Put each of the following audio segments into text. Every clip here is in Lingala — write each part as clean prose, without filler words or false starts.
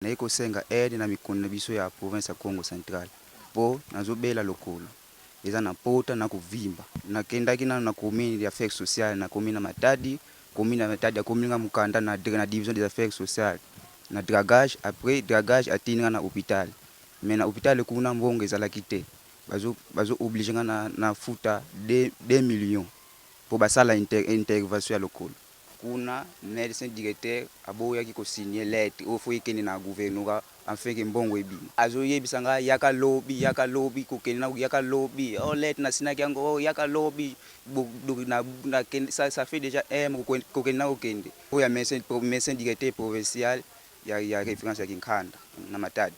Na iko senga aide na mikono na biso ya province ya Congo Central. Po nazobela lokolo. Eza na pota na kuvimba. Na kendaki na commune ya affaires sociales na commune na Matadi, commune na Matadi ya commune Mukanda na division des affaires sociales. Na dragage après dragage atinga na hôpital. Mais na hôpital kuna mbongo ezalaki te. Bazo obligé na futa 2 millions pour basala intervention ya lokolo. Kuna médecin directeur aboya ki ko signer lettre au fo ikene na gouvernement afin que mbongo ebima azo yebisanga yaka lobby ko kene na yaka lobby oh lettre na sinaki yango yaka lobby na ça fait déjà ko kene na okende o ya médecin directeur provincial ya référence ya Kinkanda na Matadi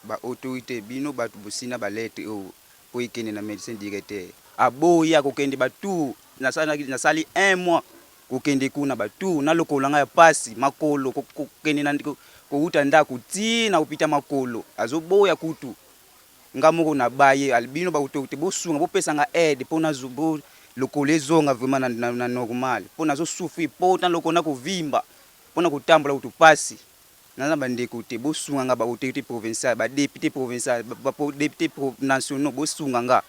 ba autorité bino batu busina ba lettre o po ikene na médecin directeur aboya ko kende batu na sali 1 mois kokende kuna batu na lokolo nga ya pasi makolo kokende na ko uta ndako ti na upita makolo azoboya kutu ngamoko na baye albino ba utote bosunga bopesa nga aide pona zubo lokolo ezonga vraiment na normal pona zo souffrir pona lokolo na kovimba pona kutambola utu pasi na bandeko te bosunga nga ba autorité provinciale ba député provincial ba député nationaux bosunga nga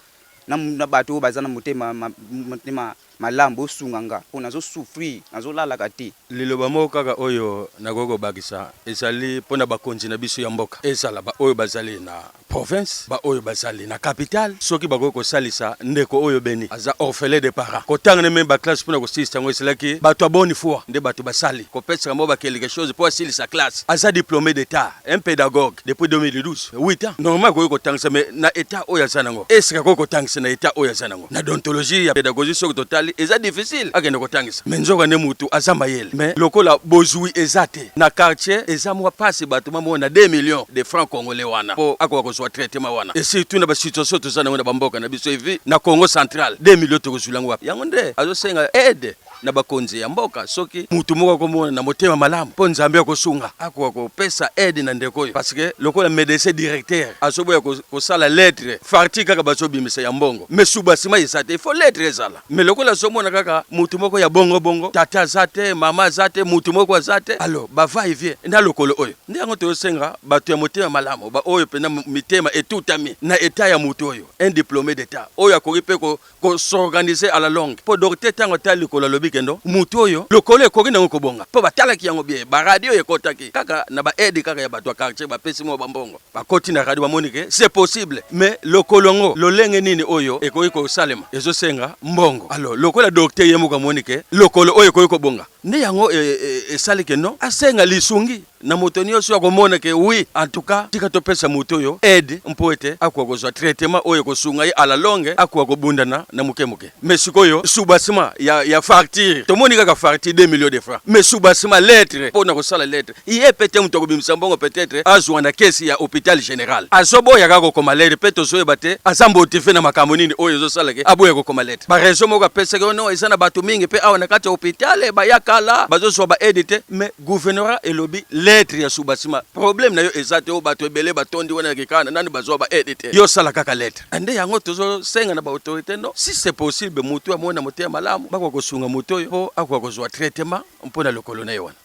na bato bazana mutema malambo sunganga pona zo souffrir nazo lala kati liloba moko kaka oyo nagogo bakisa ezali pona bakonzi na biso ya mboka ezala ba oyo bazali na province ba oyo bazali na capitale soki bagoko salisa ndeko oyo beni aza orphelin de parents kotanga ne memba classe pona ko sista ngo eselaki bato aboni foi nde bato basali ko pesa mo ba quelque chose pour asilisa classe aza diplômé d'état un pédagogue depuis 2012 8 ans normal ko tangisa mais na état oyo azanango esika ko tangisa na état oyo azanango na déontologie ya pédagogie sur total eza difficile akende kotangisa menzoka ne mutu azamba yele mais lokola bozui ezate na quartier eza mwa passe bato mamo na 2 millions de francs congolais wana po akwa ko soit traitement wana et surtout na ba situation to zana na bamboka na biso hivi na Congo Central 2 millions to kuzulango wapi yango nde azosenga aide na bakonzi ya mboka soki mutu moko komona na motema malamu po nzambe akosunga akwa ko pesa aide na ndeko yo parce que lokola médecin directeur asoboya ko sala lettre farti kaka bazobimisa ya mbongo mais subasima yesate il faut lettre ezala mais lokola somona kaka mutu moko ya bongo tata zate mama zate mutu moko zate alors ba va et vient na lokolo oyo ndango to senga bato ya motema malamu ba oyo pena mitema etutami na état ya mutu oyo un diplômé d'état oyo akori pe ko s'organiser à la longue po docteur tango tali ko lobi kendo mutu oyo lokolo ekori nango kobonga po batalaki yango bien ba radio ekotaki kaka na ba aide kaka ya bato quartier ba pesi mo bambongo ba koti na radio ba monike c'est possible mais lokolo ngo lolenge nini oyo ekori ko salema ezo senga mbongo alors lokola docteur yemo ka monike lokolo oyo ekori ko bonga ndi yango esali kendo asenga lisungi na motoni oso akomona ke oui en tout cas tika to pesa mutu oyo aide mpoete akwa ko zo traitement oyo ko sunga yi ala longue akwa ko bundana na mukemuke mais sikoyo subasima ya facture to moni kaka facture 2 millions de francs mais subasima lettre pona ko sala lettre iye pete mutoko bimisa mbongo peut-être azwa na kesi ya hôpital général azobo ya kako koma lettre peto zo ebate azambo otife na makambo nini oyo zo sala ke aboya ko koma lettre ba raison moko pesa ko no ezana bato mingi pe awa na kati ya hôpital ba yakala bazo so ba edite mais gouvernement elobi lettre ya subasima problème na yo ezate o bato ebele batondi wana kikana nani bazo ba edite yo sala kaka lettre ande yango tozo senga na ba autorité no si c'est possible mutu amona motema malamu bako kosunga mutu yo po akwa kozwa traitement mpona lokolo na yo wana